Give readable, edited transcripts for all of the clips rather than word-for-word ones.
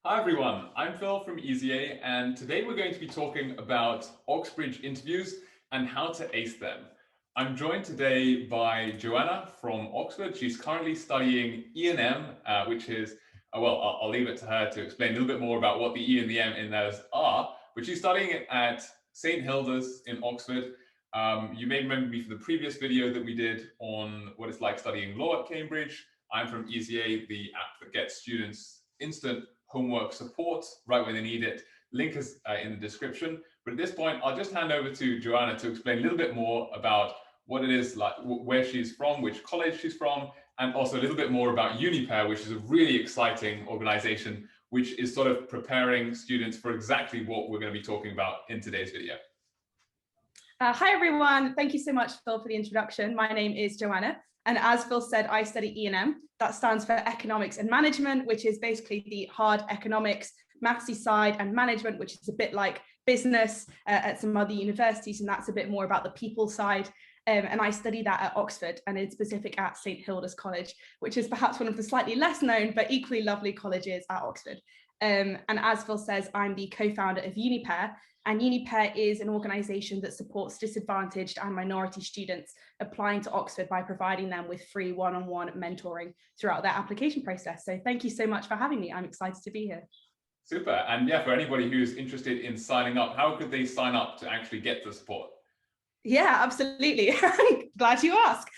Hi everyone, I'm Phil from EasyA, and today we're going to be talking about Oxbridge interviews and how to ace them. I'm joined today by Joanna from Oxford. She's currently studying E&M, which is, I'll leave it to her to explain a little bit more about what the E and the M in those are, but she's studying it at St. Hilda's in Oxford. You may remember me from the previous video that we did on what it's like studying law at Cambridge. I'm from EasyA, the app that gets students instant homework support right when they need it. Link is in the description. But at this point, I'll just hand over to Joanna to explain a little bit more about what it is like, where she's from, which college she's from, and also a little bit more about Unipair, which is a really exciting organization, which is sort of preparing students for exactly what we're going to be talking about in today's video. Hi everyone, thank you so much, Phil, for the introduction. My name is Joanna, and as Phil said, I study E&M. That stands for Economics and Management, which is basically the hard economics, mathsy side, and management, which is a bit like business at some other universities, and that's a bit more about the people side. And I study that at Oxford, and in specific at St. Hilda's College, which is perhaps one of the slightly less known but equally lovely colleges at Oxford. And as Phil says, I'm the co-founder of Unipair, and Unipair is an organisation that supports disadvantaged and minority students applying to Oxford by providing them with free one-on-one mentoring throughout their application process. So thank you so much for having me. I'm excited to be here. Super. And yeah, for anybody who's interested in signing up, how could they sign up to actually get the support? Yeah, absolutely. Glad you asked.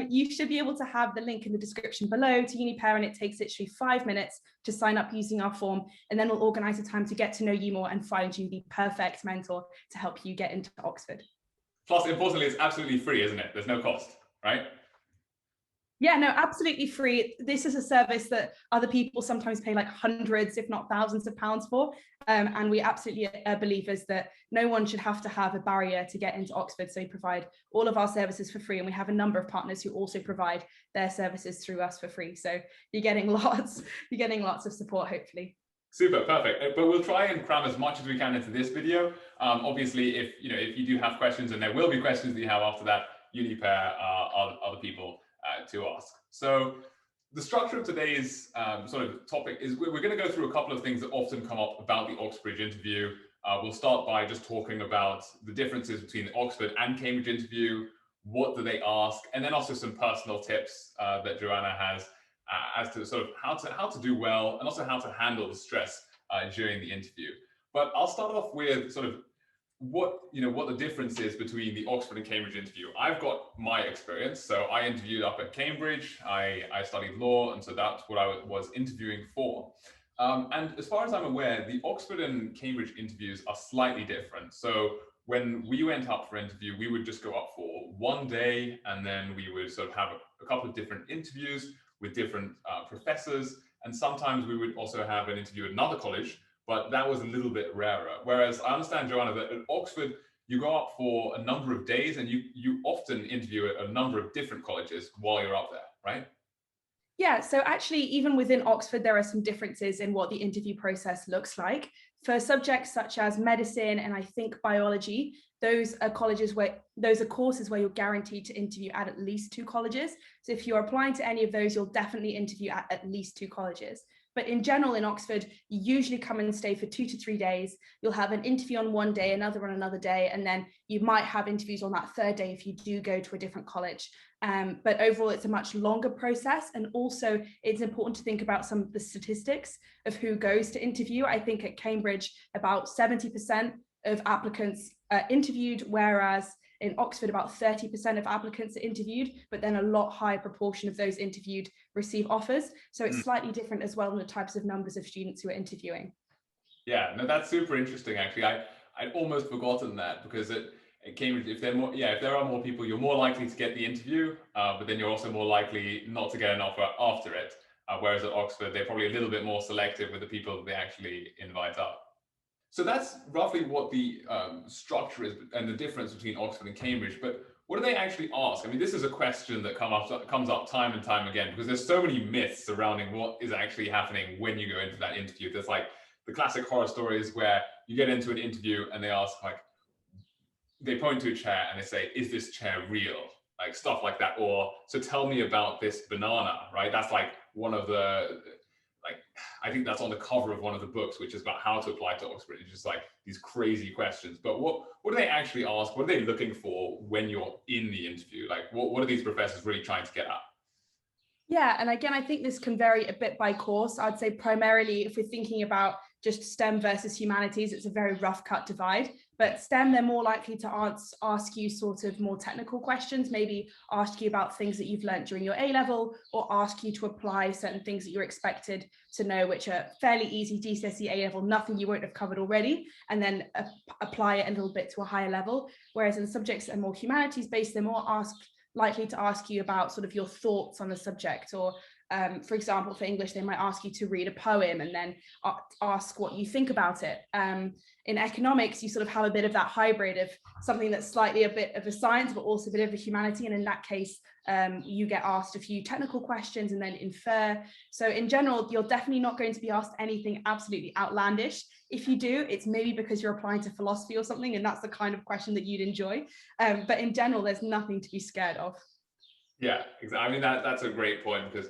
You should be able to have the link in the description below to Unipair, and it takes literally 5 minutes to sign up using our form, and then we'll organise a time to get to know you more and find you the perfect mentor to help you get into Oxford. Plus, importantly, it's absolutely free, isn't it? There's no cost, right? Yeah, no, absolutely free. This is a service that other people sometimes pay like hundreds, if not thousands of pounds for. And we absolutely are believers that no one should have to have a barrier to get into Oxford. So we provide all of our services for free. And we have a number of partners who also provide their services through us for free. So you're getting lots of support, hopefully. Super, perfect. But we'll try and cram as much as we can into this video. Obviously, if you do have questions, and there will be questions that you have after that, Unipair are the people to ask. So the structure of today's sort of topic is we're going to go through a couple of things that often come up about the Oxbridge interview. We'll start by just talking about the differences between the Oxford and Cambridge interview, what do they ask, and then also some personal tips that Joanna has as to sort of how to do well and also how to handle the stress during the interview. But I'll start off with sort of what the difference is between the Oxford and Cambridge interview. I've got my experience. So I interviewed up at Cambridge. I studied law, and so that's what I was interviewing for. And as far as I'm aware, the Oxford and Cambridge interviews are slightly different. So when we went up for interview, we would just go up for one day, and then we would sort of have a couple of different interviews with different professors. And sometimes we would also have an interview at another college, but that was a little bit rarer. Whereas I understand, Joanna, that at Oxford, you go up for a number of days and you often interview at a number of different colleges while you're up there, right? Yeah, so actually, even within Oxford, there are some differences in what the interview process looks like. For subjects such as medicine and I think biology, those are courses where you're guaranteed to interview at least 2 colleges. So if you're applying to any of those, you'll definitely interview at least 2 colleges. But in general, in Oxford, you usually come and stay for 2 to 3 days. You'll have an interview on one day, another on another day, and then you might have interviews on that 3rd day if you do go to a different college. But overall, it's a much longer process. And also, it's important to think about some of the statistics of who goes to interview. I think at Cambridge, about 70% of applicants are interviewed, whereas in Oxford, about 30% of applicants are interviewed, but then a lot higher proportion of those interviewed receive offers. So it's slightly different as well in the types of numbers of students who are interviewing. Yeah, no, that's super interesting, actually. I'd almost forgotten that, because at Cambridge, if there are more people, you're more likely to get the interview, but then you're also more likely not to get an offer after it. Whereas at Oxford, they're probably a little bit more selective with the people that they actually invite up. So that's roughly what the structure is and the difference between Oxford and Cambridge. But what do they actually ask? I mean, this is a question that comes up time and time again, because there's so many myths surrounding what is actually happening when you go into that interview. There's like the classic horror stories where you get into an interview and they ask, like, they point to a chair and they say, "Is this chair real?" Like stuff like that. Or, "So tell me about this banana," right? That's like one of the like, I think that's on the cover of one of the books, which is about how to apply to Oxford. It's just like these crazy questions. But what do they actually ask? What are they looking for when you're in the interview? Like, what are these professors really trying to get at? Yeah, and again, I think this can vary a bit by course. I'd say primarily, if we're thinking about just STEM versus humanities, it's a very rough cut divide. But STEM, they're more likely to ask you sort of more technical questions, maybe ask you about things that you've learned during your A-level, or ask you to apply certain things that you're expected to know, which are fairly easy GCSE A-level, nothing you won't have covered already, and then apply it a little bit to a higher level. Whereas in subjects that are more humanities-based, they're more likely to ask you about sort of your thoughts on the subject, or for example, for English, they might ask you to read a poem and then ask what you think about it. In economics, you sort of have a bit of that hybrid of something that's slightly a bit of a science, but also a bit of a humanity. And in that case, you get asked a few technical questions and then infer. So in general, you're definitely not going to be asked anything absolutely outlandish. If you do, it's maybe because you're applying to philosophy or something, and that's the kind of question that you'd enjoy. But in general, there's nothing to be scared of. Yeah, exactly. I mean, that's a great point, because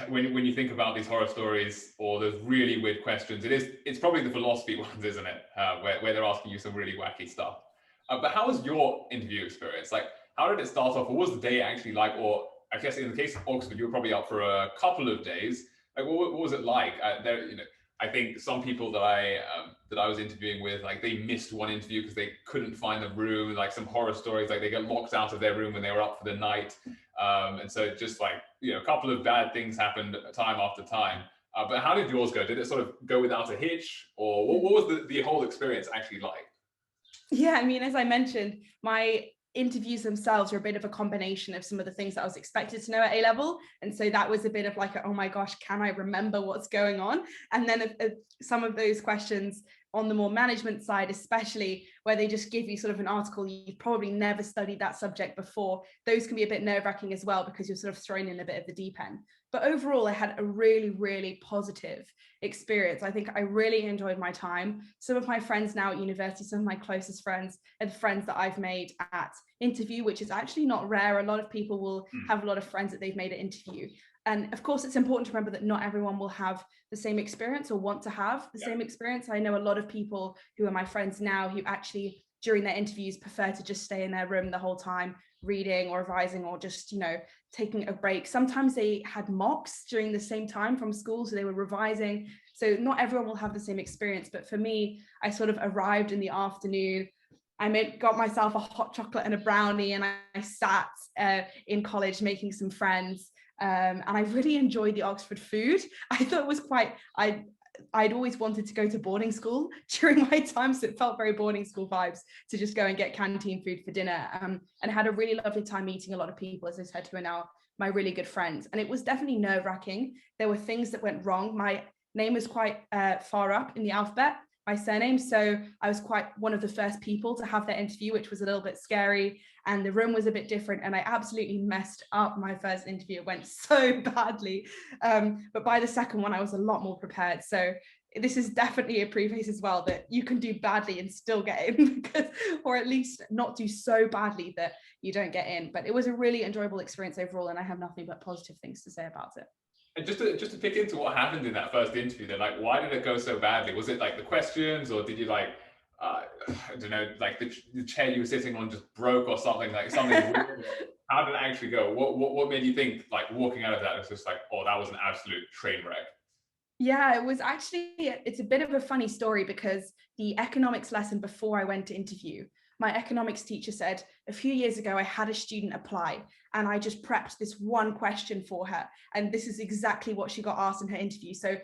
when you think about these horror stories or those really weird questions, it's probably the philosophy ones, isn't it? Where they're asking you some really wacky stuff. But how was your interview experience? Like, how did it start off? What was the day actually like? Or I guess in the case of Oxford, you were probably up for a couple of days. Like, what was it like? I think some people that I was interviewing with, like, they missed one interview because they couldn't find the room. Like some horror stories, like they get locked out of their room when they were up for the night. And so just like, a couple of bad things happened time after time. But how did yours go? Did it sort of go without a hitch, or what was the whole experience actually like? Yeah, I mean, as I mentioned, my interviews themselves are a bit of a combination of some of the things that I was expected to know at A-level. And so that was a bit of like, oh my gosh, can I remember what's going on? And then some of those questions on the more management side, especially where they just give you sort of an article, you've probably never studied that subject before. Those can be a bit nerve-wracking as well, because you're sort of thrown in a bit of the deep end. But overall, I had a really, really positive experience. I think I really enjoyed my time. Some of my friends now at university, some of my closest friends are the friends that I've made at interview, which is actually not rare. A lot of people will have a lot of friends that they've made at interview. And of course, it's important to remember that not everyone will have the same experience or want to have the same experience. I know a lot of people who are my friends now who actually during their interviews prefer to just stay in their room the whole time, reading or revising, or just, taking a break. Sometimes they had mocks during the same time from school, so they were revising. So not everyone will have the same experience. But for me, I sort of arrived in the afternoon. Got myself a hot chocolate and a brownie, and I sat in college making some friends. And I really enjoyed the Oxford food. I thought it was I'd always wanted to go to boarding school during my time, so it felt very boarding school vibes to just go and get canteen food for dinner, and had a really lovely time meeting a lot of people, as I said, who are now my really good friends. And it was definitely nerve-wracking. There were things that went wrong. My name was quite far up in the alphabet, my surname, so I was quite one of the first people to have that interview, which was a little bit scary, and the room was a bit different, and I absolutely messed up my first interview. It went so badly, but by the second one I was a lot more prepared. So this is definitely a preface as well, that you can do badly and still get in, or at least not do so badly that you don't get in. But it was a really enjoyable experience overall, and I have nothing but positive things to say about it. And just to pick into what happened in that first interview, then, like, why did it go so badly? Was it like the questions, or did you like, I don't know, like the chair you were sitting on just broke or something, like something weird? How did it actually go? What made you think, like, walking out of that, it was just like, oh, that was an absolute train wreck? Yeah, it was actually, it's a bit of a funny story, because the economics lesson before I went to interview, my economics teacher said a few years ago, I had a student apply and I just prepped this one question for her. And this is exactly what she got asked in her interview. So,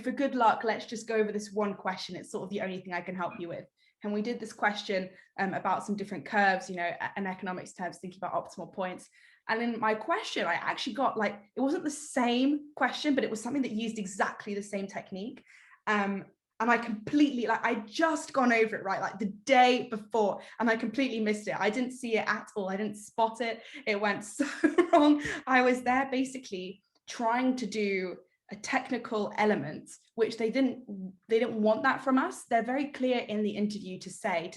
for good luck, let's just go over this one question. It's sort of the only thing I can help you with. And we did this question about some different curves, in economics terms, thinking about optimal points. And in my question, I actually got it wasn't the same question, but it was something that used exactly the same technique. And I completely, I'd just gone over it, right, like the day before, and I completely missed it. I didn't see it at all. I didn't spot it. It went so wrong. I was there basically trying to do technical element, which they didn't want that from us. They're very clear in the interview to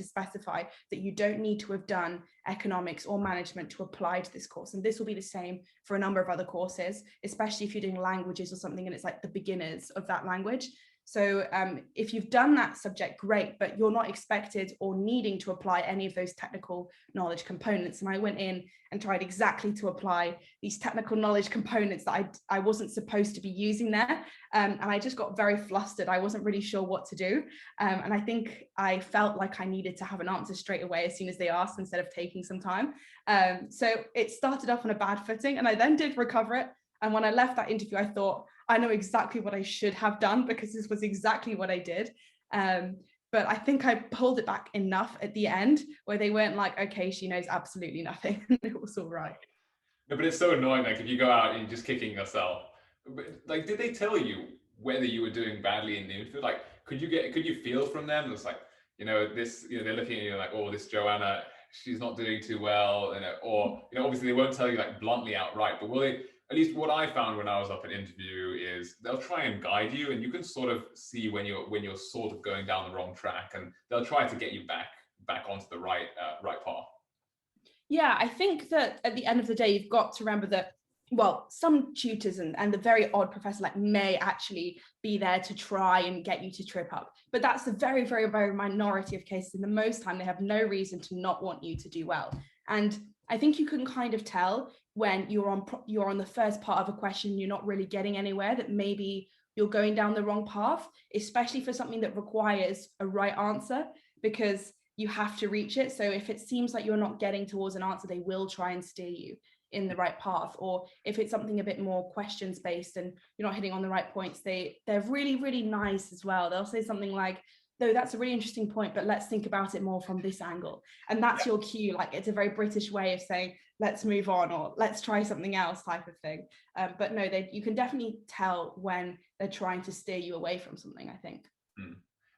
specify that you don't need to have done economics or management to apply to this course. And this will be the same for a number of other courses, especially if you're doing languages or something and it's like the beginners of that language. So if you've done that subject, great, but you're not expected or needing to apply any of those technical knowledge components. And I went in and tried exactly to apply these technical knowledge components that I wasn't supposed to be using there. And I just got very flustered. I wasn't really sure what to do. And I think I felt like I needed to have an answer straight away as soon as they asked, instead of taking some time. So it started off on a bad footing, and I then did recover it. And when I left that interview, I thought, I know exactly what I should have done, because this was exactly what I did. But I think I pulled it back enough at the end where they weren't like, okay, she knows absolutely nothing. It was all right. No, but it's so annoying, like if you go out and you're just kicking yourself. Like, did they tell you whether you were doing badly in the interview? Like, could you feel from them? It's like, they're looking at you like, oh, this Joanna, she's not doing too well, or obviously they won't tell you like bluntly outright, but will they? At least what I found when I was up at interview is they'll try and guide you, and you can sort of see when you're sort of going down the wrong track, and they'll try to get you back onto the right path. Yeah, I think that at the end of the day, you've got to remember that, well, some tutors and the very odd professor like may actually be there to try and get you to trip up. But that's the very, very, very minority of cases. And the most time they have no reason to not want you to do well. And I think you can kind of tell when you're on the first part of a question, you're not really getting anywhere, that maybe you're going down the wrong path, especially for something that requires a right answer, because you have to reach it. So if it seems like you're not getting towards an answer, they will try and steer you in the right path. Or if it's something a bit more questions based and you're not hitting on the right points, they're really, really nice as well. They'll say something like, though that's a really interesting point, but let's think about it more from this angle. And that's your cue. Like, it's a very British way of saying, let's move on, or let's try something else type of thing. But no, you can definitely tell when they're trying to steer you away from something, I think.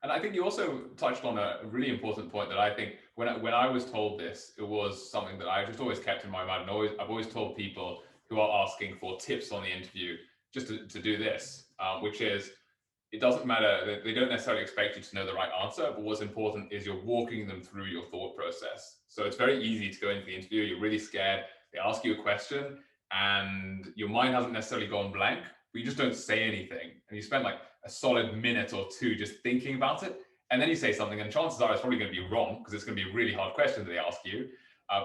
And I think you also touched on a really important point that I think when I was told this, it was something that I just always kept in my mind. And I've always told people who are asking for tips on the interview just to do this, which is, it doesn't matter, they don't necessarily expect you to know the right answer, but what's important is you're walking them through your thought process. So it's very easy to go into the interview, you're really scared, they ask you a question and your mind hasn't necessarily gone blank, but you just don't say anything. And you spend like a solid minute or two just thinking about it. And then you say something, and chances are it's probably going to be wrong, because it's going to be a really hard question that they ask you.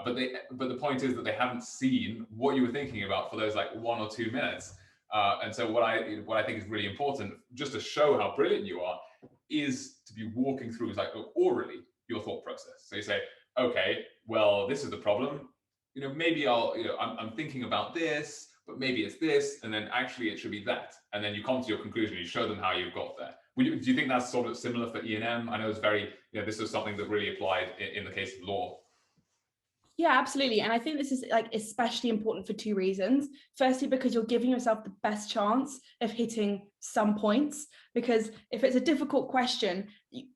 But the point is that they haven't seen what you were thinking about for those like 1 or 2 minutes. And so what I think is really important, just to show how brilliant you are, is to be walking through like orally your thought process. So you say, okay, well, this is the problem. Maybe I'm thinking about this, but maybe it's this, and then actually it should be that. And then you come to your conclusion, you show them how you've got there. Do you think that's sort of similar for E&M? I know it's very, this is something that really applied in the case of law. Yeah, absolutely. And I think this is like especially important for 2 reasons. Firstly, because you're giving yourself the best chance of hitting some points, because if it's a difficult question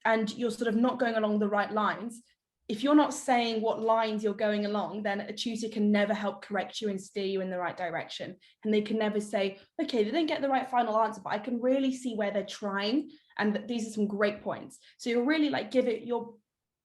and you're sort of not going along the right lines, if you're not saying what lines you're going along, then a tutor can never help correct you and steer you in the right direction. And they can never say, okay, they didn't get the right final answer, but I can really see where they're trying. And these are some great points. So you're really like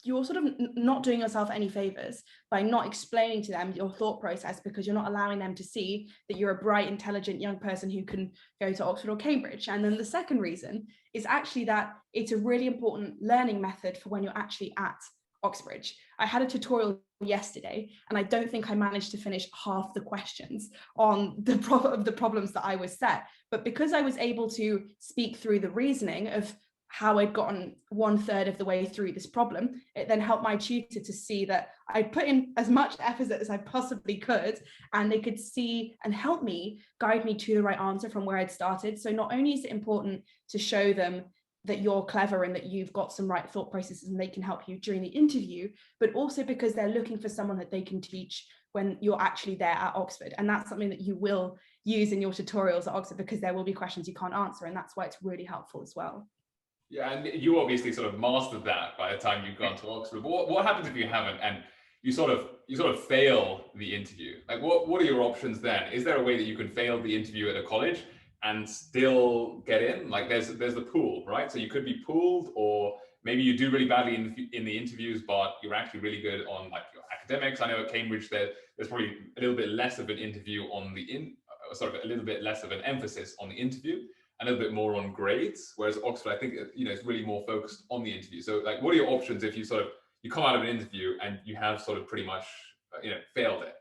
you're sort of not doing yourself any favors by not explaining to them your thought process, because you're not allowing them to see that you're a bright, intelligent young person who can go to Oxford or Cambridge. And then the second reason is actually that it's a really important learning method for when you're actually at Oxbridge. I had a tutorial yesterday, and I don't think I managed to finish half the questions on the problems that I was set. But because I was able to speak through the reasoning of how I'd gotten 1/3 of the way through this problem, it then helped my tutor to see that I put in as much effort as I possibly could, and they could see and help me, guide me to the right answer from where I'd started. So not only is it important to show them that you're clever and that you've got some right thought processes and they can help you during the interview, but also because they're looking for someone that they can teach when you're actually there at Oxford. And that's something that you will use in your tutorials at Oxford, because there will be questions you can't answer, and that's why it's really helpful as well. Yeah, and you obviously sort of mastered that by the time you've gone to Oxford. But what happens if you haven't, and you sort of fail the interview? Like, what are your options then? Is there a way that you can fail the interview at a college and still get in? Like there's the pool, right? So you could be pooled, or maybe you do really badly in the interviews, but you're actually really good on like your academics. I know at Cambridge there's probably a little bit less of an interview on the sort of a little bit less of an emphasis on the interview, a little bit more on grades. Whereas Oxford, I think, it's really more focused on the interview. So like, what are your options if you come out of an interview and you have sort of pretty much failed it?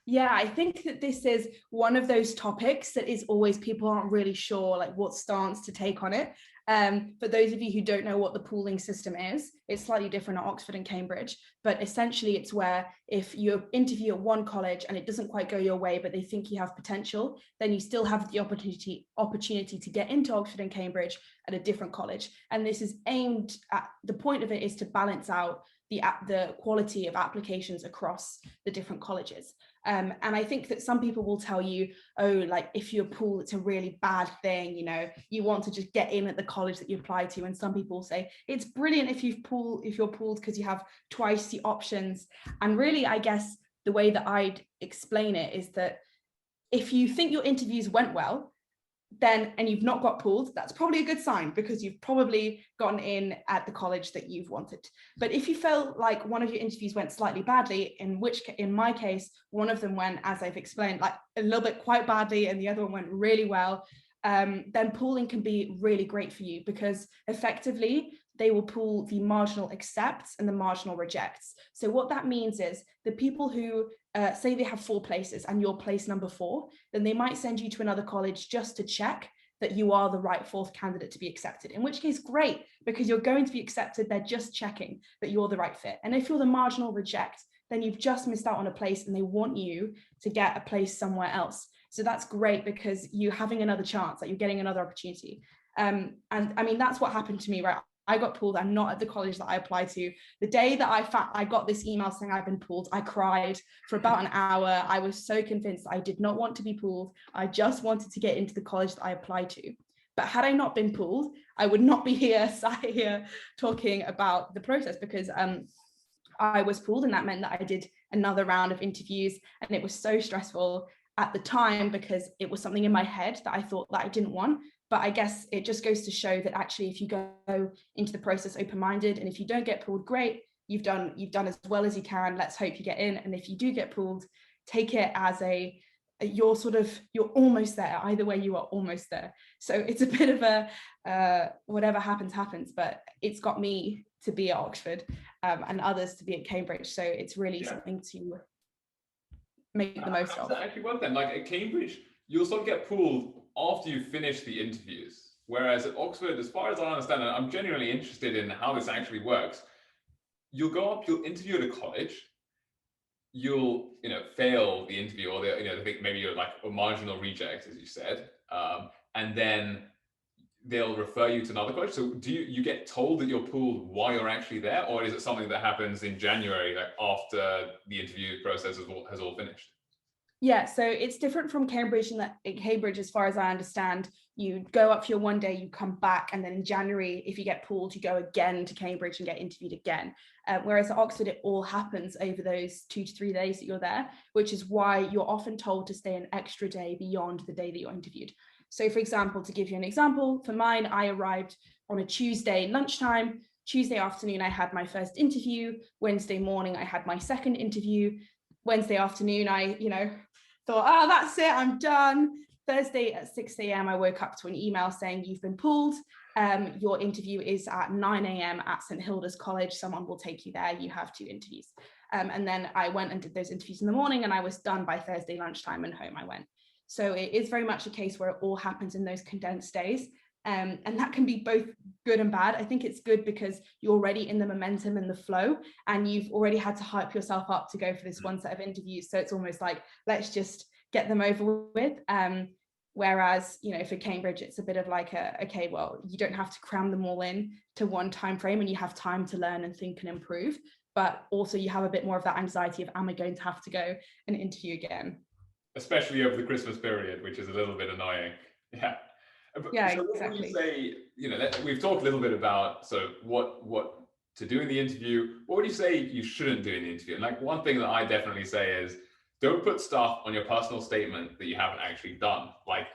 Yeah, I think that this is one of those topics that is always, people aren't really sure like what stance to take on it. For those of you who don't know what the pooling system is, it's slightly different at Oxford and Cambridge, but essentially it's where if you interview at one college and it doesn't quite go your way, but they think you have potential, then you still have the opportunity to get into Oxford and Cambridge at a different college. And this is aimed at, the point of it is to balance out the quality of applications across the different colleges. And I think that some people will tell you, oh, like if you're pooled, it's a really bad thing, you want to just get in at the college that you apply to. And some people say it's brilliant if you're pooled because you have twice the options. And really, I guess the way that I'd explain it is that if you think your interviews went well, and you've not got pooled, that's probably a good sign, because you've probably gotten in at the college that you've wanted. But if you felt like one of your interviews went slightly badly, in my case, one of them went, as I've explained, like a little bit quite badly, and the other one went really well, then pooling can be really great for you, because effectively they will pool the marginal accepts and the marginal rejects. So what that means is the people who say they have 4 places and you're place number 4, then they might send you to another college just to check that you are the right 4th candidate to be accepted, in which case great, because you're going to be accepted. They're just checking that you're the right fit. And if you're the marginal reject, then you've just missed out on a place and they want you to get a place somewhere else. So that's great, because you're having another chance, like you're getting another opportunity. And I mean, that's what happened to me, right? I got pulled. I'm not at the college that I applied to. The day that I got this email saying I've been pulled, I cried for about an hour. I was so convinced I did not want to be pulled. I just wanted to get into the college that I applied to. But had I not been pulled, I would not be sat here talking about the process, because I was pulled, and that meant that I did another round of interviews, and it was so stressful at the time because it was something in my head that I thought that I didn't want. But I guess it just goes to show that actually, if you go into the process open-minded, and if you don't get pulled, great, you've done as well as you can. Let's hope you get in. And if you do get pulled, take it as you're almost there. Either way, you are almost there. So it's a bit of a whatever happens, but it's got me to be at Oxford and others to be at Cambridge. So it's really something to make the most of. Actually, one thing, like at Cambridge, you'll sort of get pulled after you finish the interviews. Whereas at Oxford, as far as I understand, and I'm genuinely interested in how this actually works, you'll go up, you'll interview at a college, you'll fail the interview, or they think maybe you're like a marginal reject, as you said, and then they'll refer you to another college. So do you get told that you're pulled while you're actually there, or is it something that happens in January, like after the interview process has all finished? Yeah, so it's different from Cambridge, in that at Cambridge, as far as I understand, you go up for your one day, you come back, and then in January, if you get pulled, you go again to Cambridge and get interviewed again. Whereas at Oxford, it all happens over those 2 to 3 days that you're there, which is why you're often told to stay an extra day beyond the day that you're interviewed. So for example, to give you an example, for mine, I arrived on a Tuesday lunchtime. Tuesday afternoon, I had my first interview. Wednesday morning, I had my second interview. Wednesday afternoon, I, thought, oh, that's it, I'm done. Thursday at 6 a.m, I woke up to an email saying, you've been pulled. Your interview is at 9 a.m. at St. Hilda's College. Someone will take you there. You have 2 interviews. And then I went and did those interviews in the morning, and I was done by Thursday lunchtime, and home I went. So it is very much a case where it all happens in those condensed days. And that can be both good and bad. I think it's good because you're already in the momentum and the flow, and you've already had to hype yourself up to go for this one set of interviews. So it's almost like, let's just get them over with. Whereas, for Cambridge, it's a bit of like okay, well, you don't have to cram them all in to one time frame, and you have time to learn and think and improve. But also you have a bit more of that anxiety of, am I going to have to go and interview again? Especially over the Christmas period, which is a little bit annoying. Yeah. Yeah, so exactly. What would you say, we've talked a little bit about sort of what to do in the interview. What would you say you shouldn't do in the interview? And like, one thing that I definitely say is, don't put stuff on your personal statement that you haven't actually done. Like,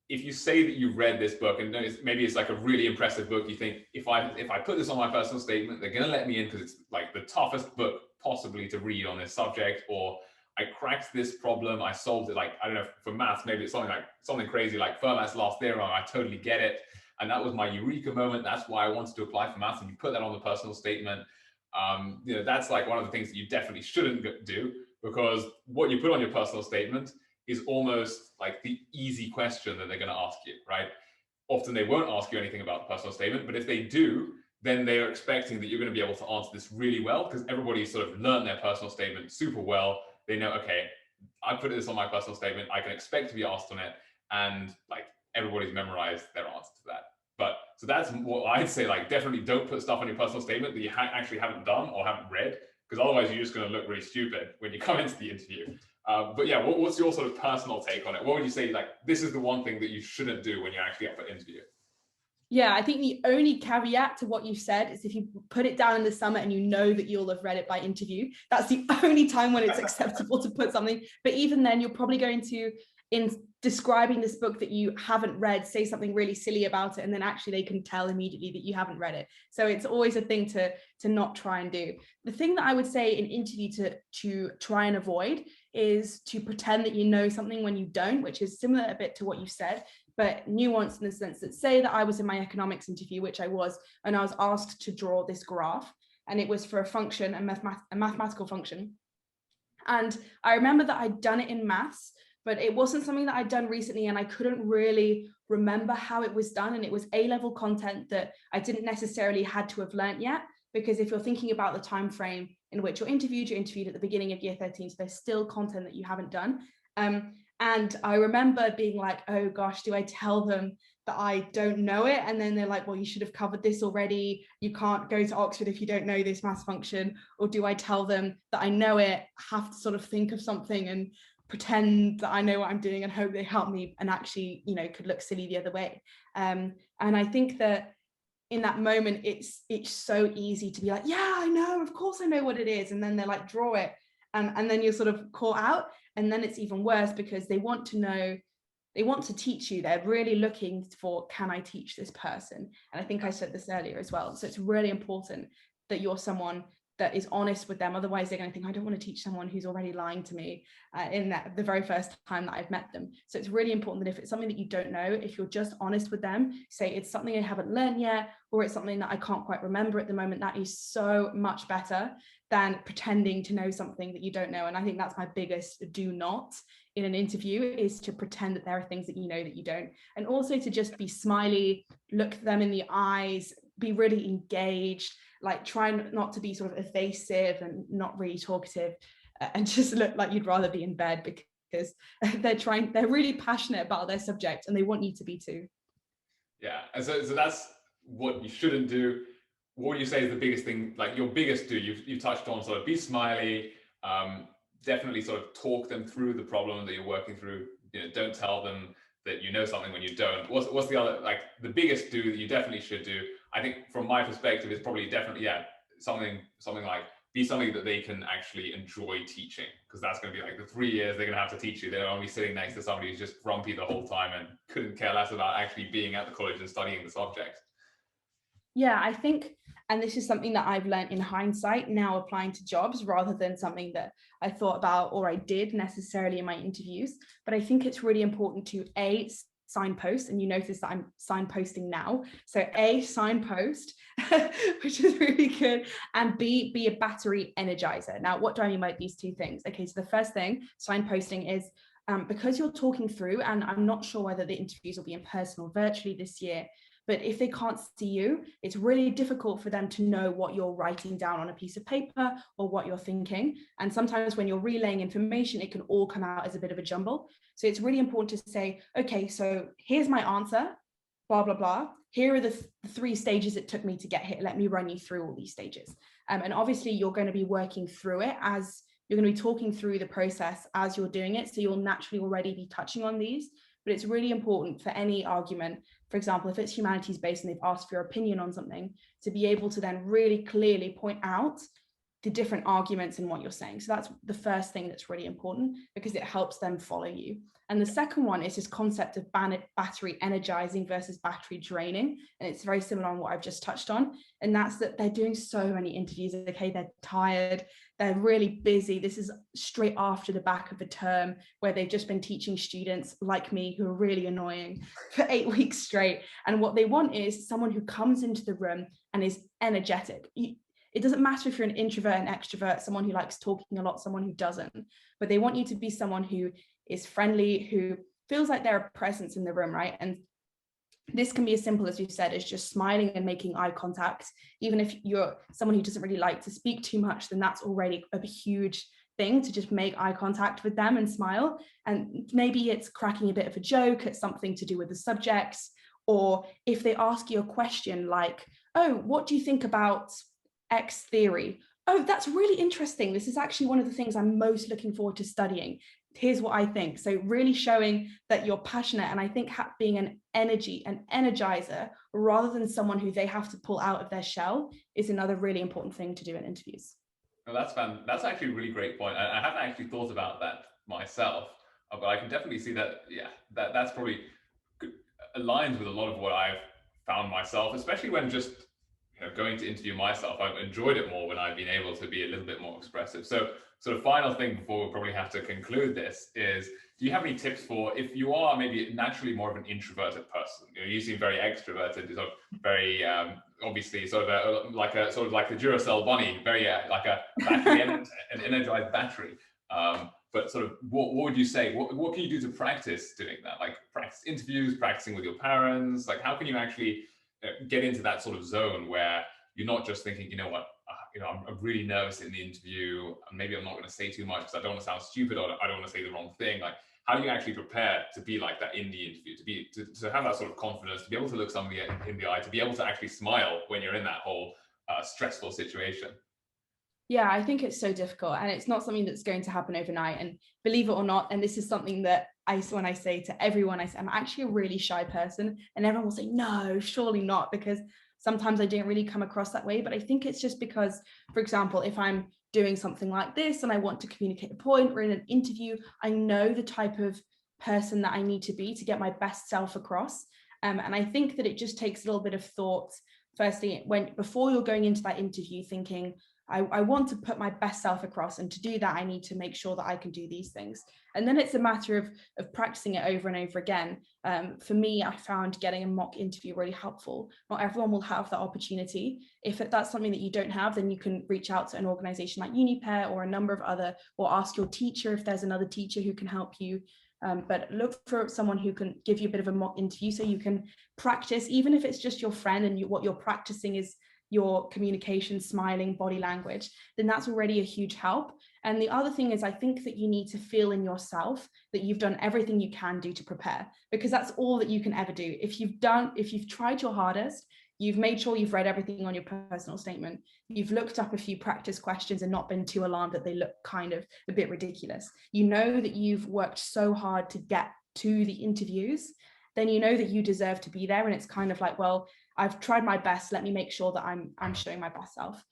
if you say that you've read this book, and maybe it's like a really impressive book, you think, if I put this on my personal statement, they're going to let me in because it's like the toughest book possibly to read on this subject, or I cracked this problem, I solved it. Like, I don't know, for maths, maybe it's something crazy like Fermat's last theorem, I totally get it. And that was my eureka moment. That's why I wanted to apply for maths. And you put that on the personal statement. That's like one of the things that you definitely shouldn't do, because what you put on your personal statement is almost like the easy question that they're going to ask you, right? Often they won't ask you anything about the personal statement, but if they do, then they are expecting that you're going to be able to answer this really well, because everybody's sort of learned their personal statement super well. They know, okay, I put this on my personal statement, I can expect to be asked on it, and like everybody's memorized their answer to that. But so that's what I'd say, like, definitely don't put stuff on your personal statement that you actually haven't done or haven't read, because otherwise you're just going to look really stupid when you come into the interview. But yeah, what's your sort of personal take on it? What would you say, like, this is the one thing that you shouldn't do when you're actually up for interview? Yeah, I think the only caveat to what you said is if you put it down in the summer and you know that you'll have read it by interview, that's the only time when it's acceptable to put something. But even then, you're probably going to, in describing this book that you haven't read, say something really silly about it, and then actually they can tell immediately that you haven't read it. So it's always a thing to not try and do. The thing that I would say in interview to try and avoid is to pretend that you know something when you don't, which is similar a bit to what you said, but nuanced in the sense that, say that I was in my economics interview, which I was, and I was asked to draw this graph, and it was for a function, a mathematical function. And I remember that I'd done it in maths, but it wasn't something that I'd done recently, and I couldn't really remember how it was done. And it was A-level content that I didn't necessarily had to have learnt yet, because if you're thinking about the time frame in which you're interviewed at the beginning of year 13, so there's still content that you haven't done. And I remember being like, oh gosh, do I tell them that I don't know it? And then they're like, well, you should have covered this already. You can't go to Oxford if you don't know this maths function. Or do I tell them that I know it, have to sort of think of something and pretend that I know what I'm doing and hope they help me, and actually, could look silly the other way. And I think that in that moment, it's so easy to be like, yeah, I know, of course I know what it is. And then they're like, draw it. And then you're sort of caught out. And then it's even worse, because they want to know, they want to teach you. They're really looking for, can I teach this person? And I think I said this earlier as well. So it's really important that you're someone that is honest with them. Otherwise, they're going to think, I don't want to teach someone who's already lying to me in the very first time that I've met them. So it's really important that if it's something that you don't know, if you're just honest with them, say it's something I haven't learned yet, or it's something that I can't quite remember at the moment, that is so much better than pretending to know something that you don't know. And I think that's my biggest do not in an interview, is to pretend that there are things that you know that you don't. And also to just be smiley, look them in the eyes, be really engaged, like try not to be sort of evasive and not really talkative, and just look like you'd rather be in bed, because they're really passionate about their subject and they want you to be too. Yeah, and so that's what you shouldn't do. What would you say is the biggest thing, like your biggest do? You've touched on sort of be smiley, definitely sort of talk them through the problem that you're working through. Don't tell them that you know something when you don't. What's the other, like the biggest do that you definitely should do? I think from my perspective, it's probably definitely, something like be something that they can actually enjoy teaching, because that's going to be like the 3 years they're going to have to teach you. They're only sitting next to somebody who's just grumpy the whole time and couldn't care less about actually being at the college and studying the subject. Yeah, I think, and this is something that I've learned in hindsight now applying to jobs, rather than something that I thought about or I did necessarily in my interviews. But I think it's really important to signpost, and you notice that I'm signposting now. So signpost, which is really good, and be a battery energizer. Now, what do I mean by these two things? Okay, so the first thing, signposting, is because you're talking through, and I'm not sure whether the interviews will be in person or virtually this year, but if they can't see you, it's really difficult for them to know what you're writing down on a piece of paper or what you're thinking. And sometimes when you're relaying information, it can all come out as a bit of a jumble. So it's really important to say, okay, so here's my answer, blah, blah, blah. Here are the 3 stages it took me to get here. Let me run you through all these stages. And obviously you're going to be working through it as you're going to be talking through the process as you're doing it. So you'll naturally already be touching on these. But it's really important for any argument, for example, if it's humanities based and they've asked for your opinion on something, to be able to then really clearly point out the different arguments in what you're saying. So that's the first thing that's really important, because it helps them follow you. And the second one is this concept of battery energizing versus battery draining. And it's very similar on what I've just touched on. And that's that they're doing so many interviews. Okay, they're tired, they're really busy. This is straight after the back of a term where they've just been teaching students like me who are really annoying for 8 weeks straight. And what they want is someone who comes into the room and is energetic. It doesn't matter if you're an introvert, an extrovert, someone who likes talking a lot, someone who doesn't, but they want you to be someone who is friendly, who feels like they're a presence in the room, right? And this can be as simple as you said, as just smiling and making eye contact. Even if you're someone who doesn't really like to speak too much, then that's already a huge thing, to just make eye contact with them and smile. And maybe it's cracking a bit of a joke at something to do with the subjects, or if they ask you a question like, oh, what do you think about X theory? Oh, that's really interesting. This is actually one of the things I'm most looking forward to studying. Here's what I think. So really showing that you're passionate. And I think being an energizer, rather than someone who they have to pull out of their shell, is another really important thing to do in interviews. Well, that's actually a really great point. I haven't actually thought about that myself, but I can definitely see that. Yeah, that's probably aligns with a lot of what I've found myself, especially when just going to interview myself. I've enjoyed it more when I've been able to be a little bit more expressive. So sort of final thing before we'll probably have to conclude this is, do you have any tips for if you are maybe naturally more of an introverted person? You seem very extroverted, sort of very obviously sort of like the Duracell bunny, very like a battery, an energized battery. But sort of what would you say? What can you do to practice doing that? Like practice interviews, practicing with your parents. Like how can you actually get into that sort of zone where you're not just thinking, I'm really nervous in the interview, and maybe I'm not going to say too much because I don't want to sound stupid, or I don't want to say the wrong thing. Like, how do you actually prepare to be like that in the interview, to have that sort of confidence, to be able to look somebody in the eye, to be able to actually smile when you're in that whole stressful situation? Yeah, I think it's so difficult, and it's not something that's going to happen overnight. And believe it or not, and this is something that when I say to everyone, I say I'm actually a really shy person, and everyone will say, no, surely not, because sometimes I don't really come across that way. But I think it's just because, for example, if I'm doing something like this and I want to communicate a point, or in an interview, I know the type of person that I need to be to get my best self across. And I think that it just takes a little bit of thought. Firstly, before you're going into that interview, thinking, I want to put my best self across, and to do that, I need to make sure that I can do these things. And then it's a matter of practicing it over and over again. For me, I found getting a mock interview really helpful. Not everyone will have that opportunity. If that's something that you don't have, then you can reach out to an organization like UniPair or a number of other, or ask your teacher if there's another teacher who can help you. But look for someone who can give you a bit of a mock interview so you can practice, even if it's just your friend and what you're practicing is your communication, smiling, body language, then that's already a huge help. And the other thing is, I think that you need to feel in yourself that you've done everything you can do to prepare, because that's all that you can ever do. If you've tried your hardest, you've made sure you've read everything on your personal statement, you've looked up a few practice questions and not been too alarmed that they look kind of a bit ridiculous, you know that you've worked so hard to get to the interviews, then you know that you deserve to be there. And it's kind of like, well, I've tried my best, let me make sure that I'm showing my best self.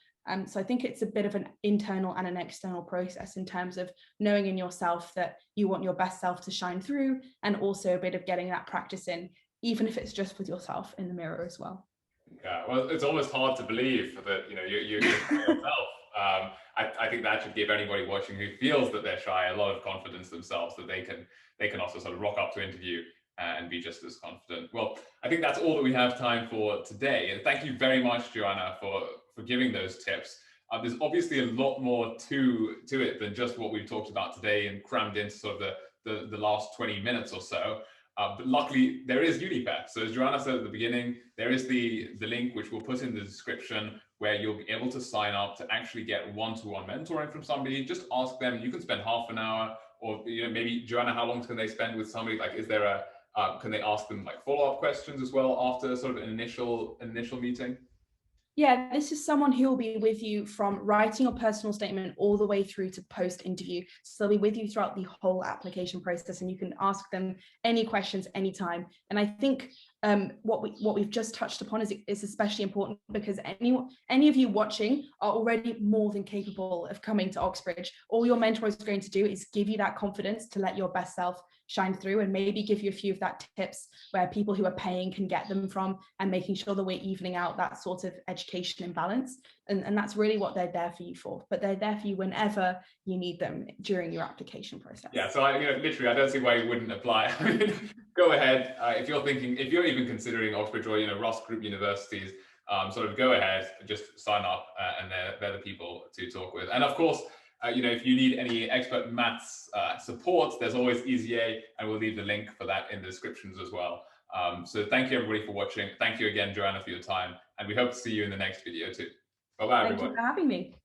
So I think it's a bit of an internal and an external process in terms of knowing in yourself that you want your best self to shine through, and also a bit of getting that practice in, even if it's just with yourself in the mirror as well. Yeah, well, it's almost hard to believe that you're yourself. I think that should give anybody watching who feels that they're shy a lot of confidence themselves, that they can also sort of rock up to interview and be just as confident. Well, I think that's all that we have time for today. And thank you very much, Joanna, for giving those tips. There's obviously a lot more to it than just what we've talked about today and crammed into sort of the last 20 minutes or so. But luckily, there is UniPair. So as Joanna said at the beginning, there is the link, which we'll put in the description, where you'll be able to sign up to actually get one-to-one mentoring from somebody. Just ask them. You can spend half an hour, or maybe, Joanna, how long can they spend with somebody? Like, is there can they ask them like follow-up questions as well after sort of an initial meeting? Yeah, this is someone who will be with you from writing your personal statement all the way through to post-interview. So they'll be with you throughout the whole application process, and you can ask them any questions anytime. And I think what we've just touched upon is especially important, because any of you watching are already more than capable of coming to Oxbridge. All your mentor is going to do is give you that confidence to let your best self shine through, and maybe give you a few of that tips where people who are paying can get them from, and making sure that we're evening out that sort of education imbalance. And that's really what they're there for you for. But they're there for you whenever you need them during your application process. Yeah, so literally, I don't see why you wouldn't apply. I mean, go ahead if you're thinking, if you're even considering Oxbridge or Ross Group universities. Sort of go ahead, just sign up, and they're the people to talk with. And of course, if you need any expert maths support, there's always EasyA, and we'll leave the link for that in the descriptions as well. So thank you everybody for watching. Thank you again, Joanna, for your time, and we hope to see you in the next video too. Bye-bye, everybody. Thank you for having me.